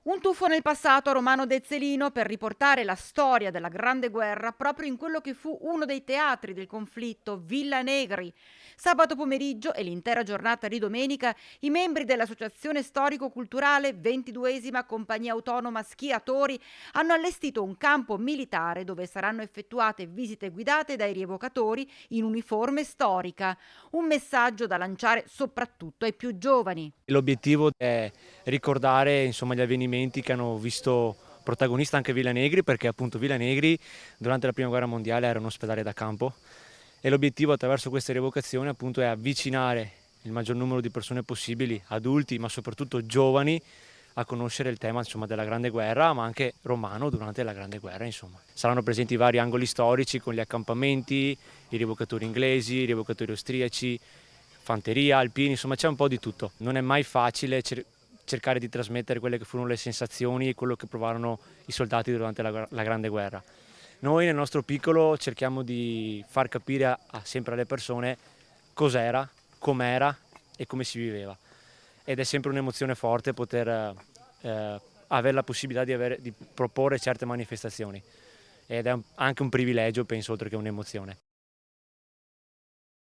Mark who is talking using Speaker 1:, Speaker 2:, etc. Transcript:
Speaker 1: Un tuffo nel passato a Romano Dezzolino per riportare la storia della Grande Guerra proprio in quello che fu uno dei teatri del conflitto, Villa Negri. Sabato pomeriggio e l'intera giornata di domenica i membri dell'Associazione Storico-Culturale 22esima Compagnia Autonoma Schiatori hanno allestito un campo militare dove saranno effettuate visite guidate dai rievocatori in uniforme storica. Un messaggio da lanciare soprattutto ai più giovani.
Speaker 2: L'obiettivo è ricordare, insomma, gli avvenimenti che hanno visto protagonista anche Villa Negri, perché appunto Villa Negri durante la prima guerra mondiale era un ospedale da campo e l'obiettivo attraverso queste rievocazioni appunto è avvicinare il maggior numero di persone possibili, adulti ma soprattutto giovani, a conoscere il tema, insomma, della Grande Guerra, ma anche romano durante la Grande Guerra, insomma. Saranno presenti vari angoli storici con gli accampamenti, i rievocatori inglesi, i rievocatori austriaci, fanteria, alpini, insomma c'è un po' di tutto. Non è mai facile cercare di trasmettere quelle che furono le sensazioni e quello che provarono i soldati durante la Grande Guerra. Noi nel nostro piccolo cerchiamo di far capire sempre alle persone cos'era, com'era e come si viveva. Ed è sempre un'emozione forte poter avere la possibilità di proporre certe manifestazioni. Ed è anche un privilegio, penso, oltre che un'emozione.